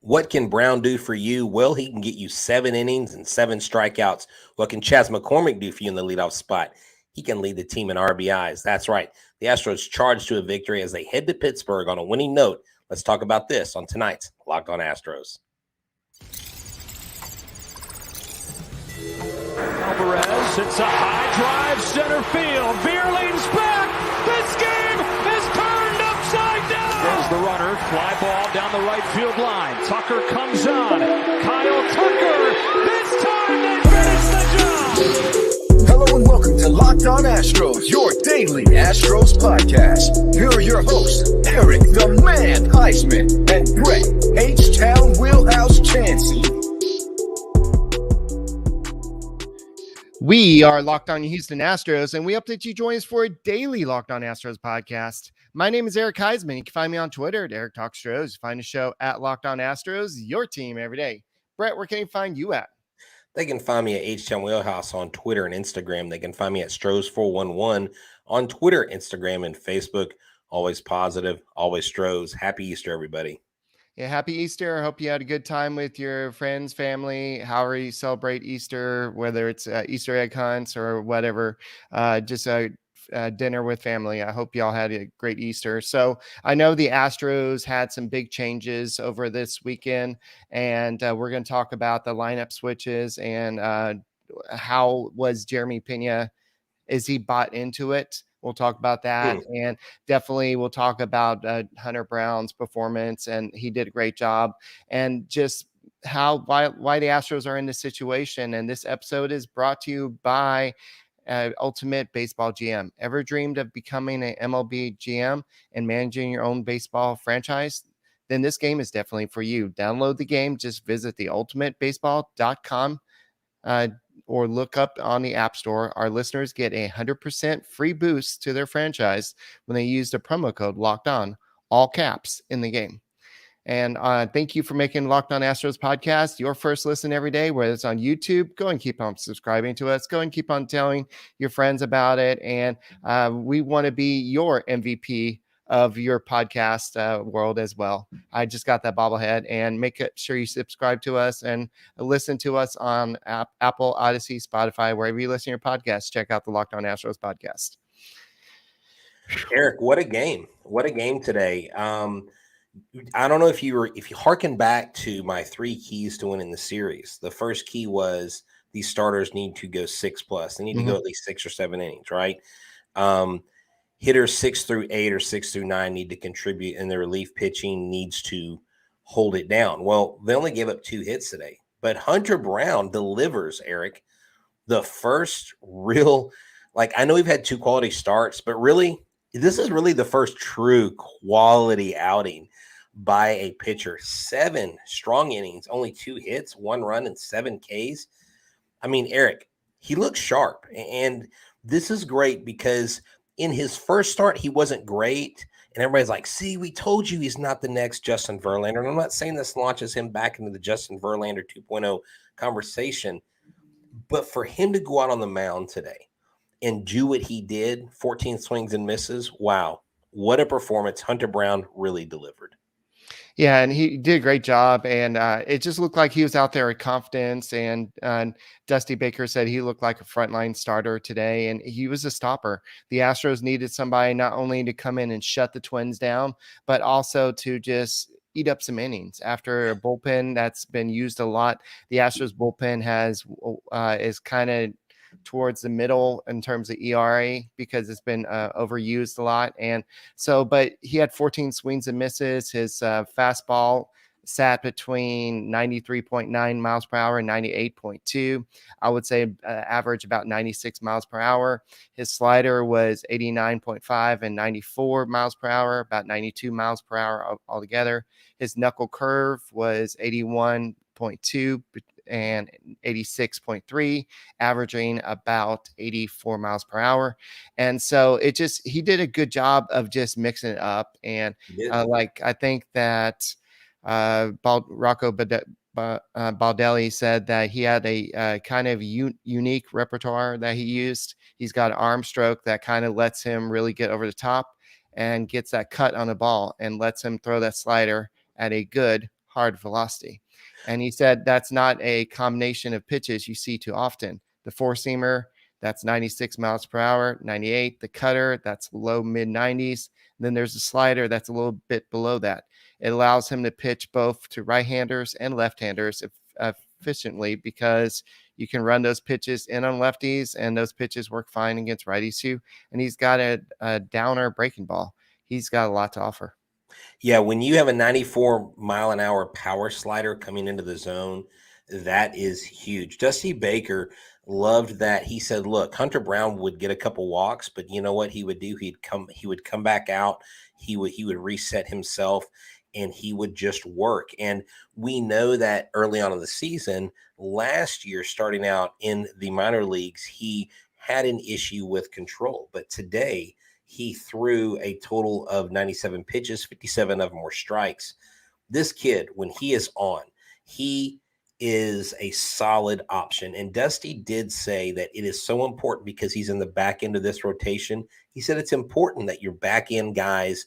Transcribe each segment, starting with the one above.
What can Brown do for you? Well, he can get you 7 innings and 7 strikeouts. What can Chas McCormick do for you in the leadoff spot? He can lead the team in RBIs. That's right. The Astros charged to a victory as they head to Pittsburgh on a winning note. Let's talk about this on tonight's Locked On Astros. Alvarez hits a high drive center field. Beer leans back. This game is turned upside down. There's the runner. Fly ball down the right field line. Tucker comes on. Kyle Tucker. This time they finish the job. Hello and welcome to Locked On Astros, your daily Astros podcast. Here are your hosts, Eric the Man Huysman and Brett H-Town Wheelhouse Chancey. We are Locked On Houston Astros, and we hope that you join us for a daily Locked On Astros podcast. My name is Eric Huysman. You can find me on Twitter at Eric Talks Astros. Find the show at Locked On Astros, your team every day. Brett, where can you find you at? They can find me at H-Town Wheelhouse on Twitter and Instagram. They can find me at Stros411 on Twitter, Instagram, and Facebook. Always positive, always Stros. Happy Easter, everybody. Yeah, happy Easter. I hope you had a good time with your friends, family, however you celebrate Easter, whether it's Easter egg hunts or whatever, just a dinner with family. I hope y'all had a great Easter. So I know the Astros had some big changes over this weekend, and we're going to talk about the lineup switches and how was Jeremy Pena, is he bought into it? We'll talk about that. And definitely we'll talk about Hunter Brown's performance, and he did a great job, and just why the Astros are in this situation. And this episode is brought to you by Ultimate Baseball GM. Ever dreamed of becoming an MLB GM and managing your own baseball franchise? Then this game is definitely for you. Download the game. Just visit theultimatebaseball.com or look up on the App Store. Our listeners get 100% free boost to their franchise when they use the promo code Locked On, all caps, in the game. And thank you for making Locked On Astros podcast your first listen every day, whether it's on YouTube. Go and keep on subscribing to us. Go and keep on telling your friends about it. And we want to be your MVP of your podcast world as well. I just got that bobblehead, and make sure you subscribe to us and listen to us on Apple, Odyssey, Spotify, wherever you listen to your podcast. Check out the Locked On Astros podcast. Eric, what a game. What a game today. I don't know if you harken back to my 3 keys to winning the series. The first key was these starters need to go 6+. They need to go at least 6 or 7 innings, right? Hitters 6 through 8 or 6 through 9 need to contribute, and the relief pitching needs to hold it down. Well, they only gave up 2 hits today, but Hunter Brown delivers, Eric, the first real, I know we've had 2 quality starts, but really, this is really the first true quality outing by a pitcher. 7 strong innings, only 2 hits, 1 run, and 7 Ks. I mean, Eric, he looks sharp, and this is great because in his first start, he wasn't great, and everybody's like, see, we told you he's not the next Justin Verlander. And I'm not saying this launches him back into the Justin Verlander 2.0 conversation, but for him to go out on the mound today and do what he did, 14 swings and misses, wow, what a performance. Hunter Brown really delivered. Yeah, and he did a great job, and it just looked like he was out there with confidence, and Dusty Baker said he looked like a frontline starter today, and he was a stopper. The Astros needed somebody not only to come in and shut the Twins down, but also to just eat up some innings after a bullpen that's been used a lot. The Astros bullpen is kind of towards the middle in terms of ERA because it's been overused a lot. And so, but he had 14 swings and misses. His fastball sat between 93.9 miles per hour and 98.2. I would say average about 96 miles per hour. His slider was 89.5 and 94 miles per hour, about 92 miles per hour altogether. His knuckle curve was 81.2 and 86.3, averaging about 84 miles per hour. And so he did a good job of just mixing it up. And I think that Rocco Baldelli said that he had a kind of unique repertoire that he used. He's got an arm stroke that kind of lets him really get over the top and gets that cut on the ball and lets him throw that slider at a good hard velocity. And he said that's not a combination of pitches you see too often. The four-seamer, that's 96 miles per hour, 98. The cutter, that's low mid 90s. Then there's a slider that's a little bit below that. It allows him to pitch both to right-handers and left-handers efficiently because you can run those pitches in on lefties, and those pitches work fine against righties too. And he's got a downer breaking ball. He's got a lot to offer. Yeah, when you have a 94-mile-an-hour power slider coming into the zone, that is huge. Dusty Baker loved that. He said, look, Hunter Brown would get a couple walks, but you know what he would do? He would come back out. He would reset himself, and he would just work. And we know that early on in the season, last year, starting out in the minor leagues, he had an issue with control. But today, he threw a total of 97 pitches, 57 of them were strikes. This kid, when he is on, he is a solid option. And Dusty did say that it is so important because he's in the back end of this rotation. He said it's important that your back end guys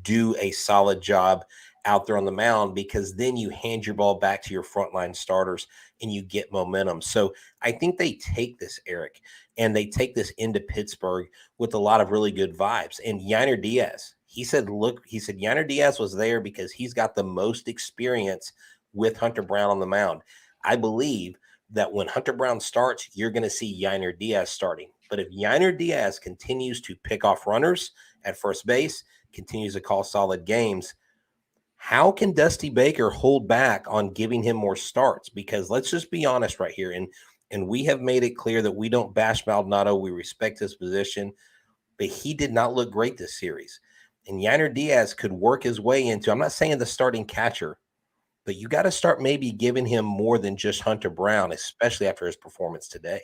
do a solid job out there on the mound, because then you hand your ball back to your frontline starters and you get momentum. So I think they take this, Eric, and they take this into Pittsburgh with a lot of really good vibes. And Yainer Diaz, he said Yainer Diaz was there because he's got the most experience with Hunter Brown on the mound. I believe that when Hunter Brown starts, you're going to see Yainer Diaz starting. But if Yainer Diaz continues to pick off runners at first base, continues to call solid games, how can Dusty Baker hold back on giving him more starts? Because let's just be honest right here. And we have made it clear that we don't bash Maldonado. We respect his position, but he did not look great this series. And Yainer Diaz could work his way into, I'm not saying the starting catcher, but you got to start maybe giving him more than just Hunter Brown, especially after his performance today.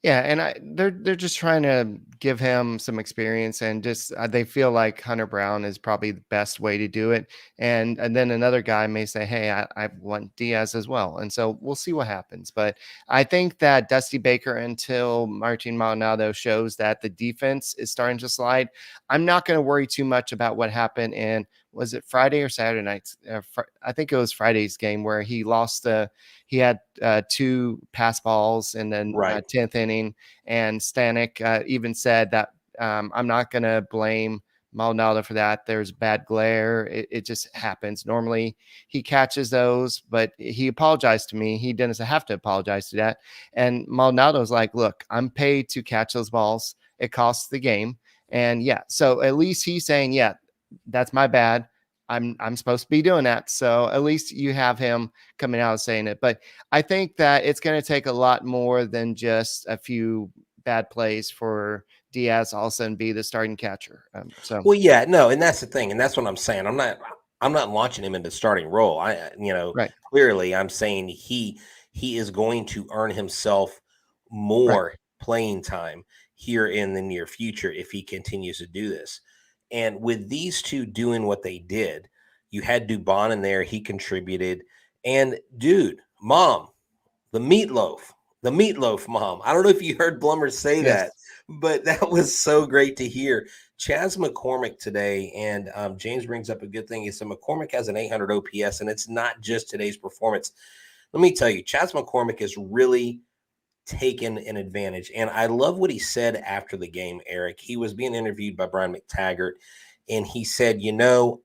Yeah, and they're just trying to give him some experience, and just they feel like Hunter Brown is probably the best way to do it. And then another guy may say, "Hey, I want Diaz as well," and so we'll see what happens. But I think that Dusty Baker, until Martin Maldonado shows that the defense is starting to slide, I'm not going to worry too much about what happened in, was it Friday or Saturday night? I think it was Friday's game where he lost he had 2 pass balls and then Right. 10th inning. And Stanek even said that I'm not going to blame Maldonado for that. There's bad glare. It just happens. Normally he catches those, but he apologized to me. He didn't have to apologize to that. And Maldonado's like, look, I'm paid to catch those balls. It costs the game. And yeah, so at least he's saying, yeah, that's my bad. I'm supposed to be doing that. So at least you have him coming out and saying it. But I think that it's going to take a lot more than just a few bad plays for Diaz all of a sudden be the starting catcher. Well, yeah, no, and that's the thing, and that's what I'm saying. I'm not launching him into starting role. Right. Clearly, I'm saying he is going to earn himself more playing time here in the near future if he continues to do this. And with these two doing what they did, you had Dubon in there. He contributed. And, dude, mom, the meatloaf, mom. I don't know if you heard Blummer say that, but that was so great to hear. Chas McCormick today, and James brings up a good thing. He said McCormick has an 800 OPS, and it's not just today's performance. Let me tell you, Chas McCormick is really taken an advantage. And I love what he said after the game, Eric. He was being interviewed by Brian McTaggart, and he said,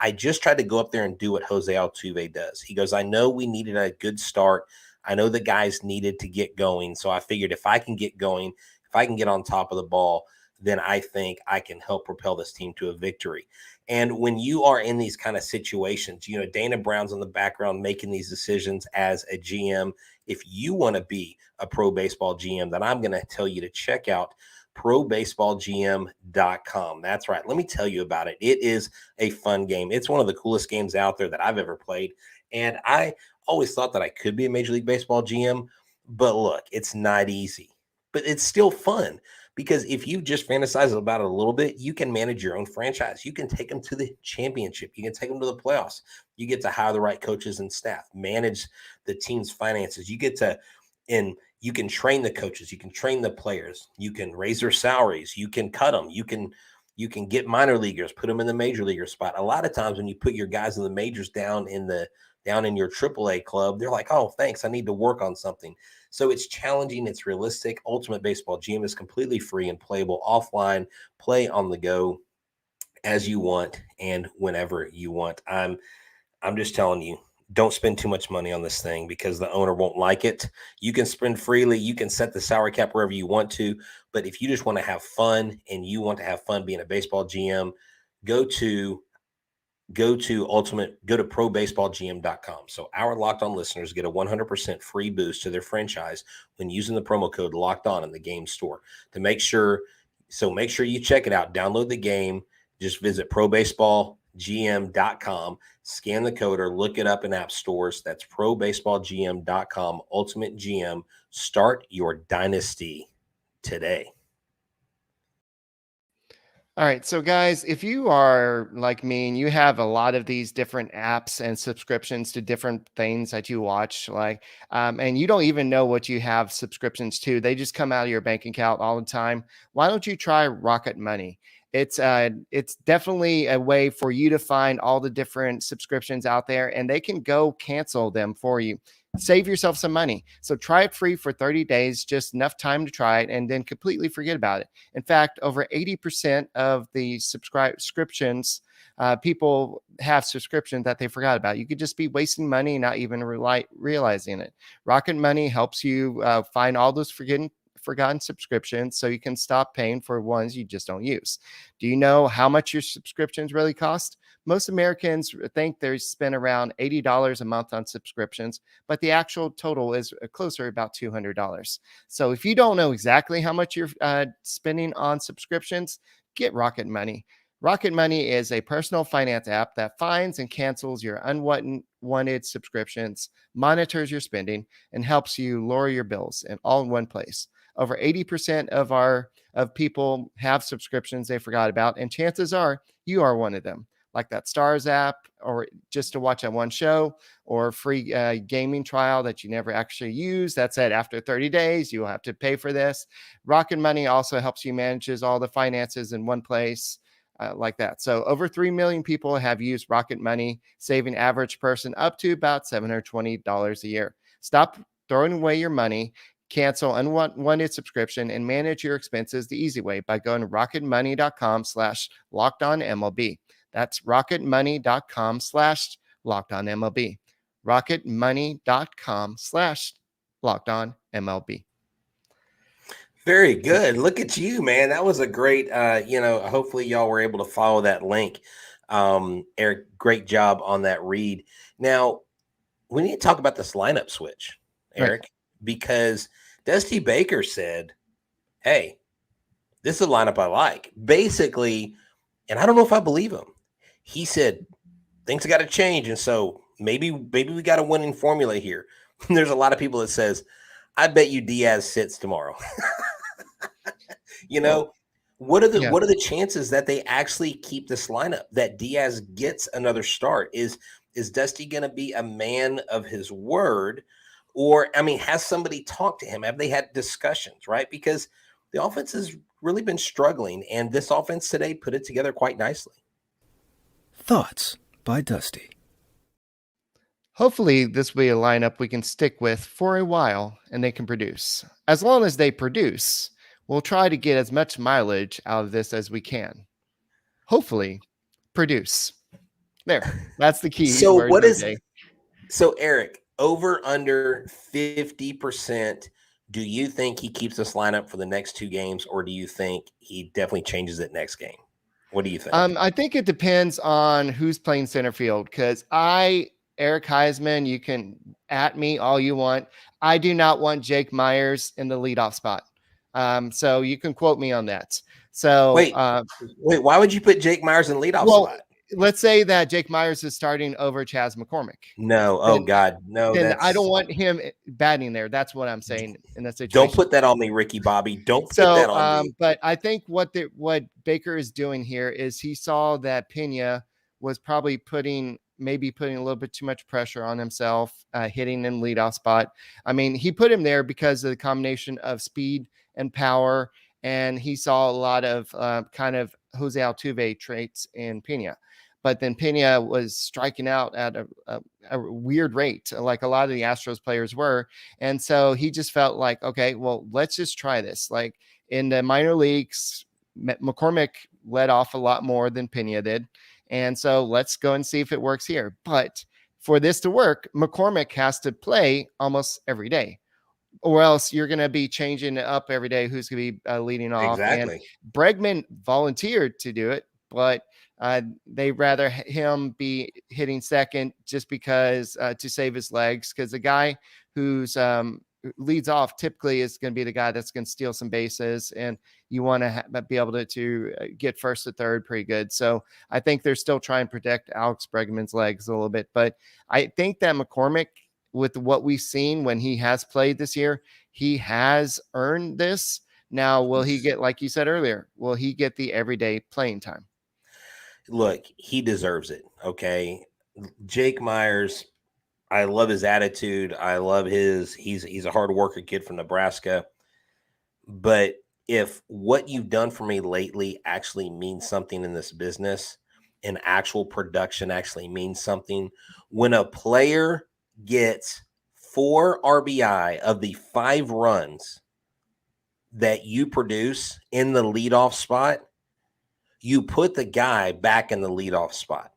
I just tried to go up there and do what Jose Altuve does. He goes, I know we needed a good start. I know the guys needed to get going. So I figured if I can get going, if I can get on top of the ball, then I think I can help propel this team to a victory. And when you are in these kind of situations, Dana Brown's in the background making these decisions as a GM. If you want to be a pro baseball GM, then I'm going to tell you to check out probaseballgm.com. That's right. Let me tell you about it. It is a fun game. It's one of the coolest games out there that I've ever played. And I always thought that I could be a Major League Baseball GM, but look, it's not easy, but it's still fun. Because if you just fantasize about it a little bit, you can manage your own franchise. You can take them to the championship. You can take them to the playoffs. You get to hire the right coaches and staff, manage the team's finances. You get to, and you can train the coaches. You can train the players. You can raise their salaries. You can cut them. You can You can get minor leaguers, put them in the major leaguer spot. A lot of times when you put your guys in the majors down in your AAA club, they're like, oh, thanks, I need to work on something. So it's challenging. It's realistic. Ultimate Baseball GM is completely free and playable offline. Play on the go as you want and whenever you want. I'm just telling you, don't spend too much money on this thing because the owner won't like it. You can spend freely. You can set the salary cap wherever you want to. But if you just want to have fun and you want to have fun being a baseball GM, go to probaseballgm.com. So our Locked On listeners get a 100% free boost to their franchise when using the promo code Locked On in the game store. Make sure you check it out. Download the game. Just visit probaseballgm.com, scan the code or look it up in app stores. That's probaseballgm.com. Ultimate GM. Start your dynasty today. All right. So guys, if you are like me and you have a lot of these different apps and subscriptions to different things that you watch, and you don't even know what you have subscriptions to, they just come out of your bank account all the time. Why don't you try Rocket Money? It's definitely a way for you to find all the different subscriptions out there, and they can go cancel them for you. Save yourself some money. So try it free for 30 days, just enough time to try it, and then completely forget about it. In fact, over 80% of the subscriptions, people have subscriptions that they forgot about. You could just be wasting money and not even realizing it. Rocket Money helps you find all those forgotten subscriptions so you can stop paying for ones you just don't use. Do you know how much your subscriptions really cost? Most Americans think they spend around $80 a month on subscriptions, but the actual total is closer about $200. So if you don't know exactly how much you're spending on subscriptions, get Rocket Money. Rocket Money is a personal finance app that finds and cancels your unwanted subscriptions, monitors your spending, and helps you lower your bills all in one place. Over 80% of people have subscriptions they forgot about, and chances are you are one of them. Like that Stars app, or just to watch that one show, or free gaming trial that you never actually use. That said, after 30 days, you will have to pay for this. Rocket Money also helps you manage all the finances in one place. Like that. So over 3 million people have used Rocket Money, saving average person up to about $720 a year. Stop throwing away your money. Cancel unwanted subscription and manage your expenses the easy way by going to rocketmoney.com/lockedonmlb. That's rocketmoney.com/lockedonmlb. rocketmoney.com/lockedonmlb. Very good. Look at you, man. That was a great, hopefully y'all were able to follow that link. Eric, great job on that read. Now, we need to talk about this lineup switch, Eric, right, because Dusty Baker said, hey, this is a lineup I like. Basically, and I don't know if I believe him. He said, things got to change. And so maybe we got a winning formula here. There's a lot of people that says, I bet you Diaz sits tomorrow. What are the chances that they actually keep this lineup, that Diaz gets another start? Is Dusty going to be a man of his word? Or, has somebody talked to him? Have they had discussions, right? Because the offense has really been struggling, and this offense today put it together quite nicely. Thoughts by Dusty. Hopefully this will be a lineup we can stick with for a while and they can produce. As long as they produce, we'll try to get as much mileage out of this as we can. Hopefully produce. There, that's the key. So Eric, over under 50%, do you think he keeps this lineup for the next two games, or do you think he definitely changes it next game? What do you think? I think it depends on who's playing center field, because Eric Huysman, you can at me all you want. I do not want Jake Myers in the leadoff spot. So you can quote me on that. So wait, why would you put Jake Myers in leadoff spot? Let's say that Jake Myers is starting over Chas McCormick. No. No. Then I don't want him batting there. That's what I'm saying in that situation. Don't put that on me, Ricky Bobby. Don't put that on me. But I think what Baker is doing here is he saw that Pena was probably putting a little bit too much pressure on himself, hitting in leadoff spot. He put him there because of the combination of speed and power, and he saw a lot of kind of Jose Altuve traits in Pena. But then Pena was striking out at a weird rate, like a lot of the Astros players were. And so he just felt like, okay, well, let's just try this. Like in the minor leagues, McCormick led off a lot more than Pena did. And so let's go and see if it works here. But for this to work, McCormick has to play almost every day, or else you're going to be changing it up every day. Who's going to be leading off? Exactly. And Bregman volunteered to do it, but they rather him be hitting second just because to save his legs. Because the guy who's leads off typically is going to be the guy that's going to steal some bases, and you want to be able to get first to third pretty good. So I think they're still trying to protect Alex Bregman's legs a little bit, but I think that McCormick, with what we've seen when he has played this year, he has earned this. Now, will he get, like you said earlier, will he get the everyday playing time? Look, he deserves it. Okay. Jake Myers, I love his attitude. I love he's a hard worker kid from Nebraska. But if what you've done for me lately actually means something in this business, and actual production actually means something, when a player gets 4 RBI of the 5 runs that you produce in the leadoff spot, you put the guy back in the leadoff spot.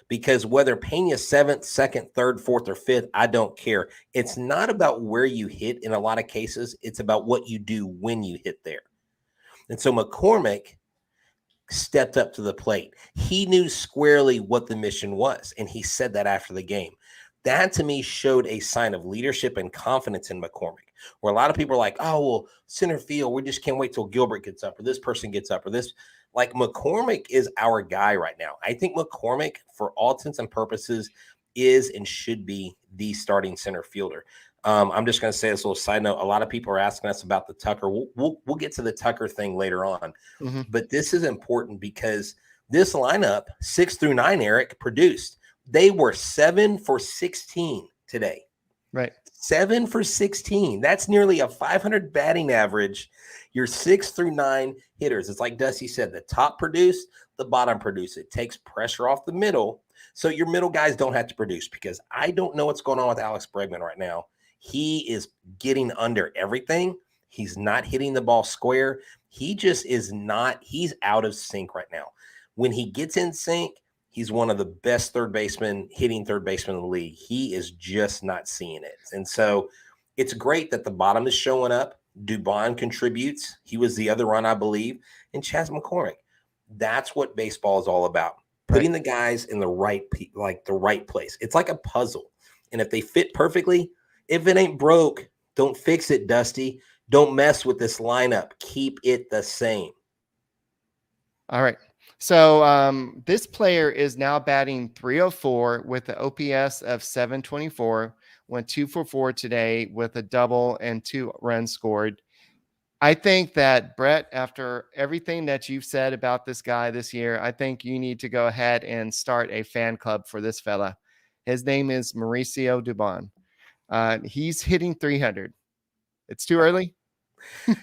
Because whether Pena's 7th, 2nd, 3rd, 4th, or 5th, I don't care. It's not about where you hit in a lot of cases. It's about what you do when you hit there. And so McCormick stepped up to the plate. He knew squarely what the mission was, and he said that after the game. That, to me, showed a sign of leadership and confidence in McCormick, where a lot of people are like, oh, well, center field, we just can't wait till Gilbert gets up, or this person gets up, or this. Like, McCormick is our guy right now. I think McCormick, for all intents and purposes, is and should be the starting center fielder. I'm just going to say this little side note. A lot of people are asking us about the Tucker. We'll get to the Tucker thing later on. Mm-hmm. But this is important because this lineup, 6 through 9, Eric, produced. They were 7 for 16 today. Right. 7 for 16. That's nearly a 500 batting average. Your 6 through 9 hitters. It's like Dusty said, the top produce, the bottom produce. It takes pressure off the middle. So your middle guys don't have to produce, because I don't know what's going on with Alex Bregman right now. He is getting under everything. He's not hitting the ball square. He just is not. He's out of sync right now. When he gets in sync, he's one of the best hitting third baseman in the league. He is just not seeing it. And so it's great that the bottom is showing up. Dubon contributes. He was the other run, I believe, and Chas McCormick. That's what baseball is all about. Putting the guys in the right place. It's like a puzzle. And if they fit perfectly, if it ain't broke, don't fix it, Dusty. Don't mess with this lineup. Keep it the same. All right. So this player is now batting .304 with the OPS of 724, went 2 for 4 today with a double and 2 runs scored. I think that, Brett, after everything that you've said about this guy this year, I think you need to go ahead and start a fan club for this fella. His name is Mauricio Dubon. He's hitting 300. It's too early?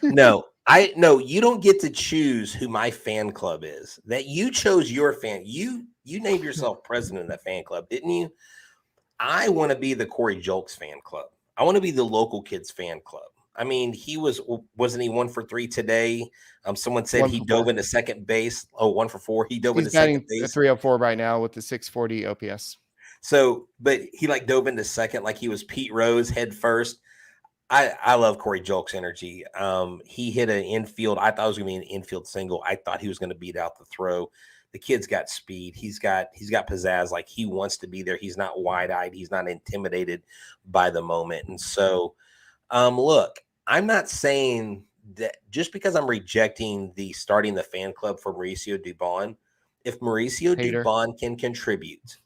No, you don't get to choose who my fan club is. That you chose your fan. You named yourself president of that fan club, didn't you? I want to be the Corey Julks fan club. I want to be the local kids fan club. I mean, wasn't he 1 for 3 today? Someone said he dove into second base. Oh, 1 for 4. He dove into second base. He's 304 right now with the 640 OPS. So, but he dove into second like he was Pete Rose head first. I love Corey Julks' energy. He hit an infield. I thought it was going to be an infield single. I thought he was going to beat out the throw. The kid's got speed. He's got pizzazz. Like, he wants to be there. He's not wide-eyed. He's not intimidated by the moment. And so, look, I'm not saying that just because I'm rejecting starting the fan club for Mauricio Dubon, if Mauricio Dubon can contribute,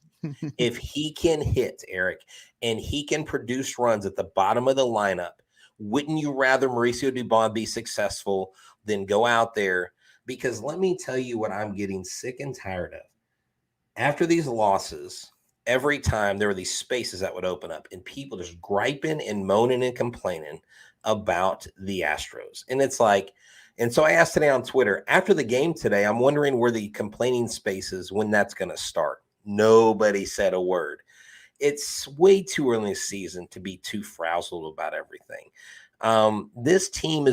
if he can hit, Eric, and he can produce runs at the bottom of the lineup, wouldn't you rather Mauricio Dubon be successful than go out there? Because let me tell you what I'm getting sick and tired of. After these losses, every time there were these spaces that would open up and people just griping and moaning and complaining about the Astros. And it's like, And so I asked today on Twitter, after the game today, I'm wondering where the complaining space is, when that's going to start. Nobody said a word. It's way too early in the season to be too frazzled about everything. This team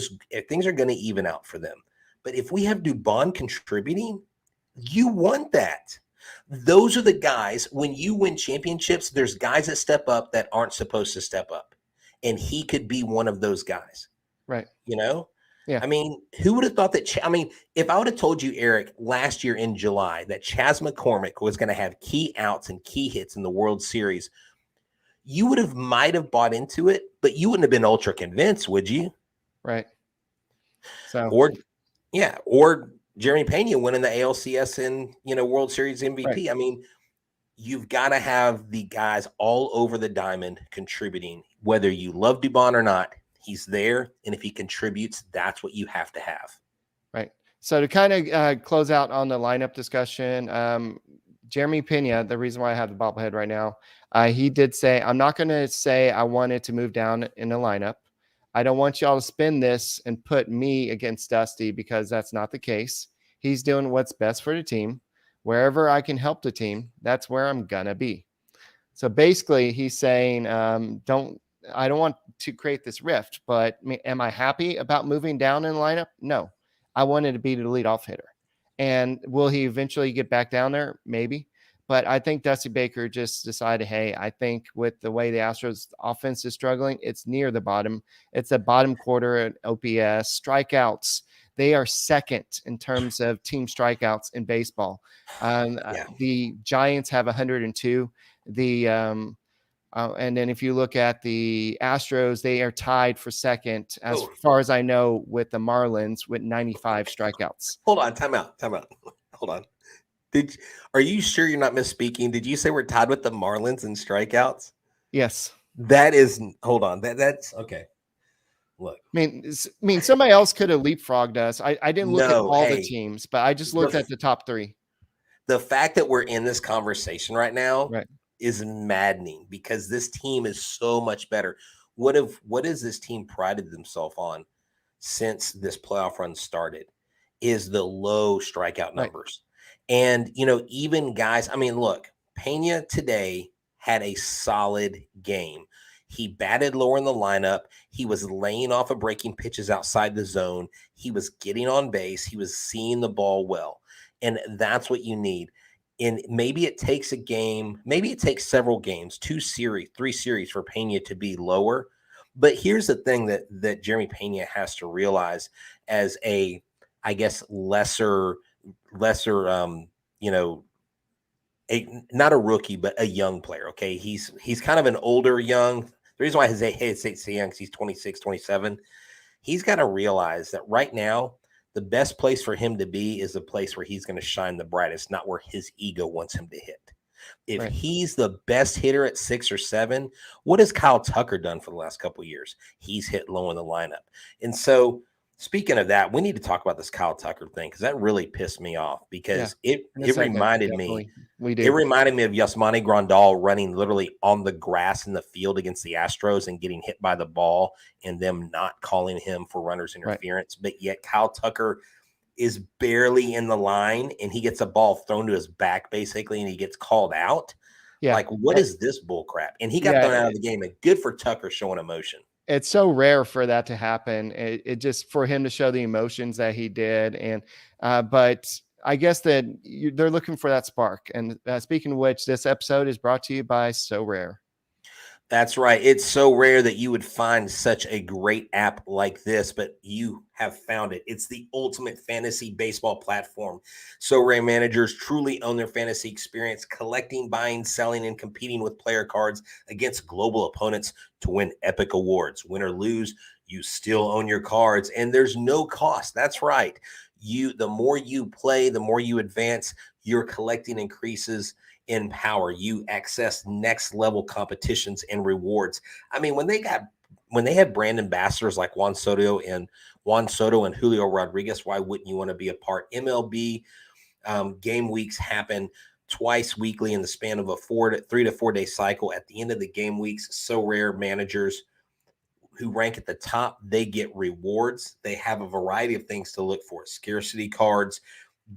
things are going to even out for them. But if we have Dubon contributing, you want that. Those are the guys, when you win championships, there's guys that step up that aren't supposed to step up. And he could be one of those guys. Right. You know? Yeah. I mean, who would have thought that? If I would have told you, Eric, last year in July that Chas McCormick was going to have key outs and key hits in the World Series, you might have bought into it, but you wouldn't have been ultra convinced, would you? Right. So, or Jeremy Pena winning the ALCS and World Series MVP. Right. I mean, you've got to have the guys all over the diamond contributing, whether you love Dubon or not. He's there, and if he contributes, that's what you have to have. Right. So to kind of close out on the lineup discussion, Jeremy Pena, the reason why I have the bobblehead right now, he did say, I'm not going to say I wanted to move down in the lineup. I don't want y'all to spin this and put me against Dusty, because that's not the case. He's doing what's best for the team. Wherever I can help the team, that's where I'm going to be. So basically he's saying, I don't want to create this rift, but am I happy about moving down in the lineup? No, I wanted to be the leadoff hitter. And will he eventually get back down there? Maybe. But I think Dusty Baker just decided, hey, I think with the way the Astros offense is struggling, it's near the bottom. It's a bottom quarter at OPS. Strikeouts, they are second in terms of team strikeouts in baseball. The Giants have 102. And then if you look at the Astros, they are tied for second, as far as I know, with the Marlins with 95 strikeouts. Hold on, time out. Hold on. Are you sure you're not misspeaking? Did you say we're tied with the Marlins in strikeouts? Yes. Hold on. That's okay. Look. I mean, somebody else could have leapfrogged us. I didn't look at all the teams, but I just looked at the top three. The fact that we're in this conversation right now is maddening, because this team is so much better. What has this team prided themselves on since this playoff run started is the low strikeout numbers. And, even guys, look, Pena today had a solid game. He batted lower in the lineup. He was laying off of breaking pitches outside the zone. He was getting on base. He was seeing the ball well. And that's what you need. And maybe it takes a game, maybe it takes several games, 2 series, 3 series for Pena to be lower. But here's the thing that Jeremy Pena has to realize as a, I guess, lesser, not a rookie, but a young player. Okay. He's kind of an older young. The reason why his age young, he's 26, 27. He's got to realize that right now, the best place for him to be is the place where he's going to shine the brightest, not where his ego wants him to hit. If he's the best hitter at 6 or 7, what has Kyle Tucker done for the last couple of years? He's hit low in the lineup. And so, speaking of that, we need to talk about this Kyle Tucker thing, because that really pissed me off, because it reminded me. It reminded me of Yasmani Grandal running literally on the grass in the field against the Astros and getting hit by the ball and them not calling him for runner's interference. But yet Kyle Tucker is barely in the line and he gets a ball thrown to his back basically and he gets called out. Yeah. Like, what is this bull crap? And he got thrown out of the game, and good for Tucker showing emotion. It's so rare for that to happen. It just, for him to show the emotions that he did. And, but I guess that they're looking for that spark. And speaking of which, this episode is brought to you by So Rare. That's right. It's so rare that you would find such a great app like this, but you have found it. It's the ultimate fantasy baseball platform. So Rare managers truly own their fantasy experience, collecting, buying, selling, and competing with player cards against global opponents to win epic awards. Win or lose, you still own your cards, and there's no cost. That's right. The more you play, the more you advance, your collecting increases in power. You access next level competitions and rewards. I mean, when they had brand ambassadors like Juan Soto and Julio Rodriguez, why wouldn't you want to be a part? MLB game weeks happen twice weekly in the span of a 3 to 4 day cycle. At the end of the game weeks, So Rare managers who rank at the top, they get rewards. They have a variety of things to look for: scarcity cards,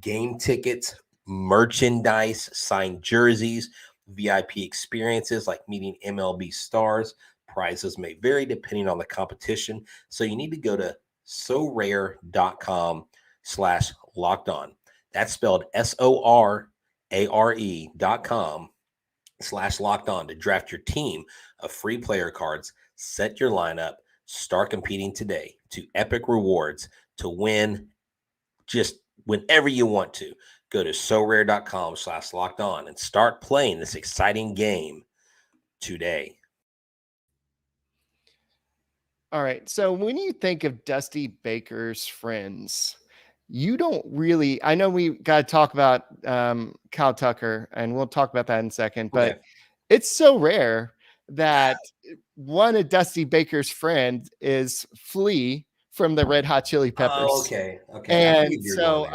game tickets, merchandise, signed jerseys, VIP experiences like meeting MLB stars. Prizes may vary depending on the competition. So you need to go to sorare.com/lockedon. That's spelled SORARE.com/lockedon to draft your team of free player cards, set your lineup, start competing today to epic rewards to win just whenever you want to. Go to sorare.com/lockedon and start playing this exciting game today. All right. So when you think of Dusty Baker's friends, you don't really, I know we got to talk about Kyle Tucker, and we'll talk about that in a second, but it's so rare that one of Dusty Baker's friends is Flea from the Red Hot Chili Peppers. Oh, okay. And so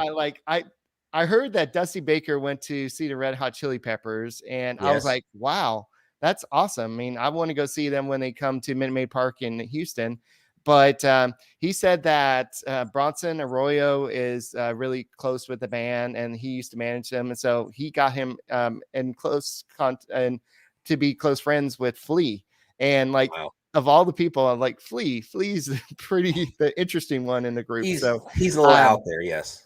I heard that Dusty Baker went to see the Red Hot Chili Peppers, and I was like, wow, that's awesome. I mean, I want to go see them when they come to Minute Maid Park in Houston. But he said that Bronson Arroyo is really close with the band, and he used to manage them. And so he got him in close and to be close friends with Flea. And like, of all the people, I'm like, Flea's the interesting one in the group. He's a little out there. Yes.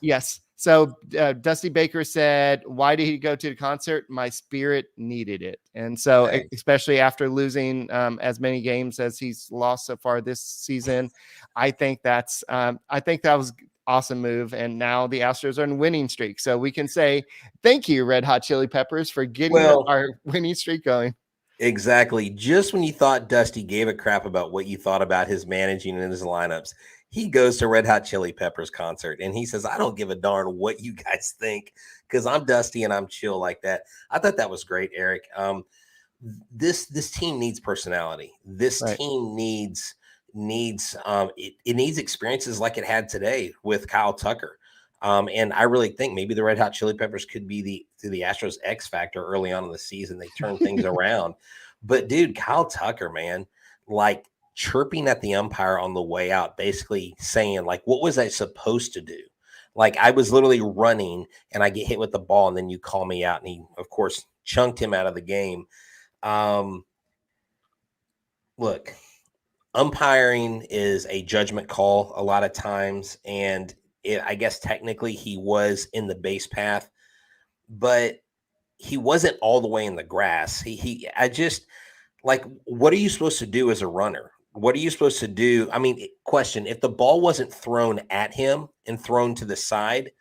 So Dusty Baker said, why did he go to the concert? My spirit needed it. And so, especially after losing as many games as he's lost so far this season, I think that was awesome move. And now the Astros are in winning streak. So we can say, thank you, Red Hot Chili Peppers, for getting our winning streak going. Exactly. Just when you thought Dusty gave a crap about what you thought about his managing and his lineups, he goes to Red Hot Chili Peppers concert and he says, I don't give a darn what you guys think because I'm Dusty and I'm chill like that. I thought that was great, Eric. This team needs personality. This team needs experiences like it had today with Kyle Tucker. And I really think maybe the Red Hot Chili Peppers could be the Astros X factor early on in the season. They turn things around. But dude, Kyle Tucker, man, like chirping at the umpire on the way out, basically saying like, what was I supposed to do? Like I was literally running and I get hit with the ball and then you call me out. And he, of course, chunked him out of the game. Look, umpiring is a judgment call a lot of times. And I guess technically he was in the base path, but he wasn't all the way in the grass. I just like, what are you supposed to do as a runner? What are you supposed to do? I mean, question, if the ball wasn't thrown at him and thrown to the side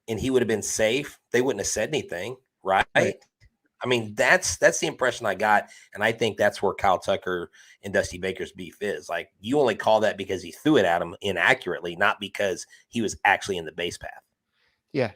and he would have been safe, they wouldn't have said anything, right? I mean, that's the impression I got. And I think that's where Kyle Tucker and Dusty Baker's beef is. Like, you only call that because he threw it at him inaccurately, not because he was actually in the base path. Yeah.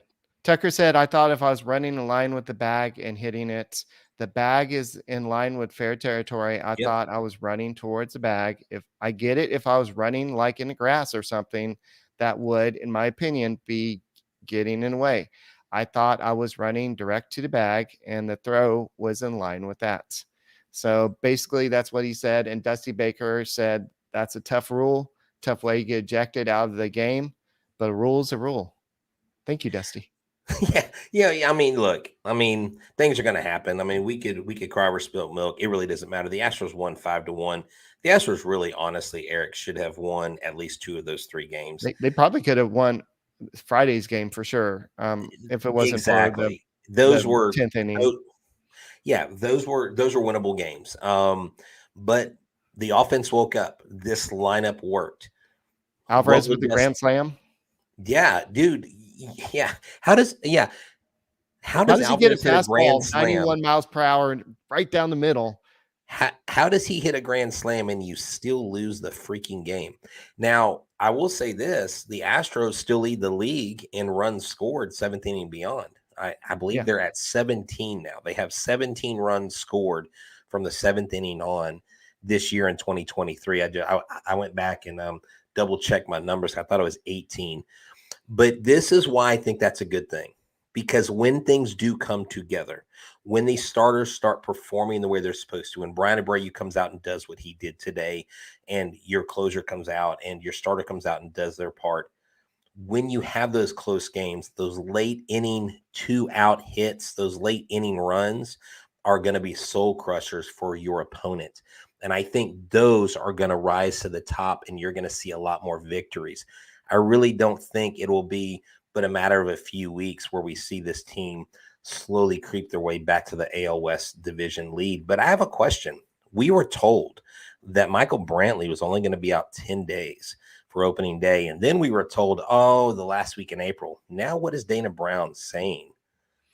Tucker said, I thought if I was running in line with the bag and hitting it, the bag is in line with fair territory. I thought I was running towards the bag. If I get it, if I was running like in the grass or something, that would, in my opinion, be getting in the way. I thought I was running direct to the bag and the throw was in line with that. So basically that's what he said. And Dusty Baker said, that's a tough rule, tough way to get ejected out of the game, but a rule's a rule. Thank you, Dusty. Yeah. I mean, look, things are going to happen. I mean, we could cry over spilt milk. It really doesn't matter. The Astros won 5-1. The Astros really, honestly, Eric, should have won at least 2 of those 3 games. They probably could have won Friday's game for sure. If it wasn't for those were 10th inning. Those were winnable games. But the offense woke up. This lineup worked. Alvarez with the grand slam. Yeah, dude. Yeah. How does he get a fastball 91 miles per hour right down the middle? How does he hit a grand slam and you still lose the freaking game? Now, I will say this, the Astros still lead the league in runs scored 7th inning beyond. I believe they're at 17 now. They have 17 runs scored from the 7th inning on this year in 2023. I went back and double checked my numbers. I thought it was 18. But this is why I think that's a good thing, because when things do come together, when these starters start performing the way they're supposed to, when Brian Abreu comes out and does what he did today, and your closer comes out and your starter comes out and does their part, when you have those close games, those late inning 2-out hits, those late inning runs are going to be soul crushers for your opponent. And I think those are going to rise to the top, and you're going to see a lot more victories. I really don't think it will be but a matter of a few weeks where we see this team slowly creep their way back to the AL West division lead. But I have a question. We were told that Michael Brantley was only going to be out 10 days for opening day. And then we were told, the last week in April. Now what is Dana Brown saying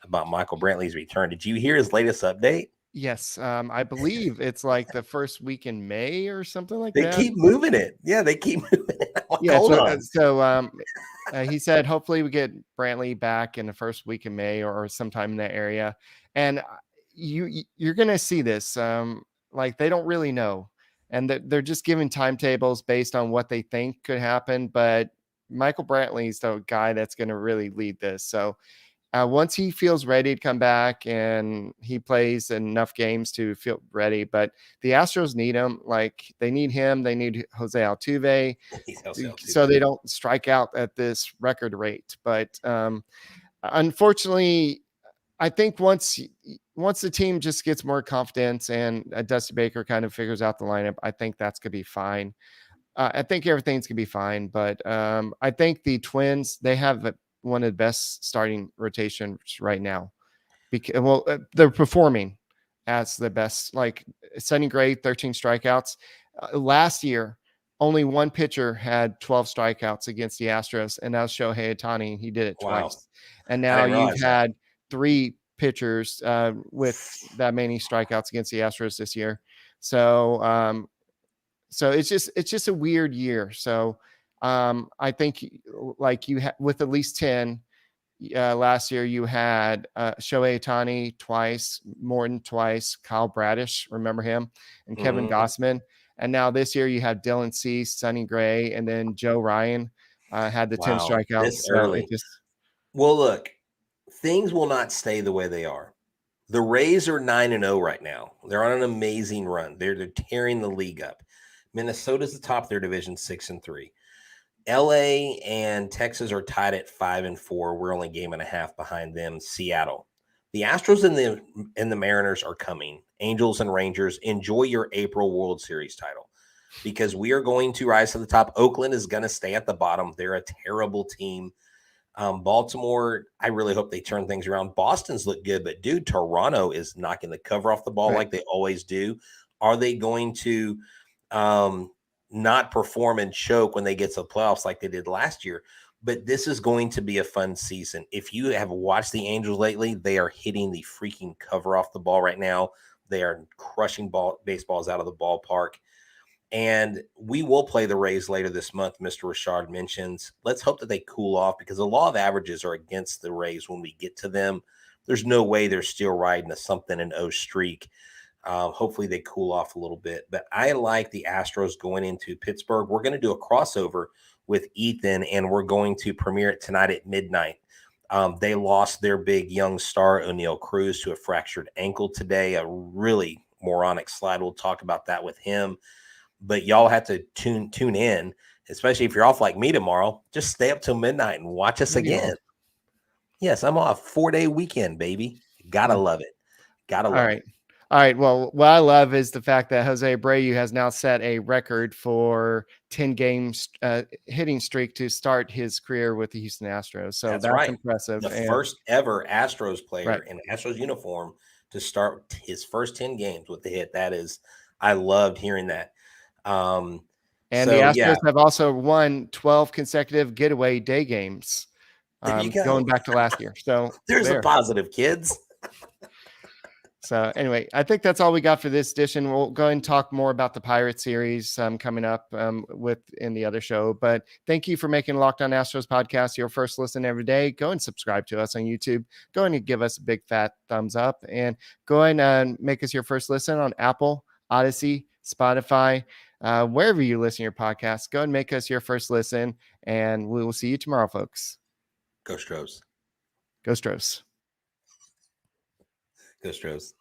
about Michael Brantley's return? Did you hear his latest update? Yes, I believe it's like the first week in May or something like They that. keep moving it. Yeah, they keep moving it. Like, Yeah, hold on. He said hopefully we get Brantley back in the first week in May or sometime in that area. And you're going to see this. Like they don't really know, and they're just giving timetables based on what they think could happen. But Michael Brantley is the guy that's going to really lead this. So once he feels ready to come back and he plays enough games to feel ready, but the Astros need him. Like they need him. They need Jose Altuve so they don't strike out at this record rate. But unfortunately, I think once the team just gets more confidence and Dusty Baker kind of figures out the lineup, I think that's going to be fine. I think everything's going to be fine. But I think the Twins, they have one of the best starting rotations right now. Because they're performing as the best. Like Sonny Gray, 13 strikeouts. Last year, only one pitcher had 12 strikeouts against the Astros, and that was Shohei Ohtani. He did it twice. And now you've had 3 pitchers with that many strikeouts against the Astros this year. So it's just a weird year. So I think like with at least 10 last year, you had Shohei Ohtani twice, Morton twice, Kyle Bradish, remember him, and Kevin Gossman. And now this year you have Dylan Cease, Sonny Gray, and then Joe Ryan had the 10 strikeouts. This early. Well, look, things will not stay the way they are. The Rays are 9-0 right now. They're on an amazing run. They're tearing the league up. Minnesota's the top of their division, 6-3. LA and Texas are tied at 5-4. We're only a game and a half behind them. Seattle. The Astros and the Mariners are coming. Angels and Rangers, enjoy your April World Series title because we are going to rise to the top. Oakland is going to stay at the bottom. They're a terrible team. Baltimore, I really hope they turn things around. Boston's look good, but dude, Toronto is knocking the cover off the ball like they always do. Are they going to not perform and choke when they get to the playoffs like they did last year? But this is going to be a fun season. If you have watched the Angels lately, they are hitting the freaking cover off the ball right now. They are crushing baseballs out of the ballpark. And we will play the Rays later this month, Mr. Richard mentions. Let's hope that they cool off because the law of averages are against the Rays when we get to them. There's no way they're still riding a something and 0 streak. Hopefully they cool off a little bit. But I like the Astros going into Pittsburgh. We're going to do a crossover with Ethan, and we're going to premiere it tonight at midnight. They lost their big young star, O'Neal Cruz, to a fractured ankle today, a really moronic slide. We'll talk about that with him. But y'all have to tune in, especially if you're off like me tomorrow. Just stay up till midnight and watch us again. Yes, I'm off 4-day weekend, baby. Gotta love it. Gotta love it. All right. Well, what I love is the fact that Jose Abreu has now set a record for 10 games hitting streak to start his career with the Houston Astros. So that's right. Impressive. The first ever Astros player in an Astros uniform to start his first 10 games with the hit. That is, I loved hearing that. And the Astros have also won 12 consecutive getaway day games going back to last year. So there's a positive, kids. So anyway, I think that's all we got for this edition. We'll go and talk more about the Pirate series coming up in the other show. But thank you for making Locked On Astros podcast your first listen every day. Go and subscribe to us on YouTube. Go and give us a big fat thumbs up. And go and make us your first listen on Apple, Odyssey, Spotify, wherever you listen to your podcast. Go and make us your first listen. And we will see you tomorrow, folks. Go Stros. Go Stros. Go Astros.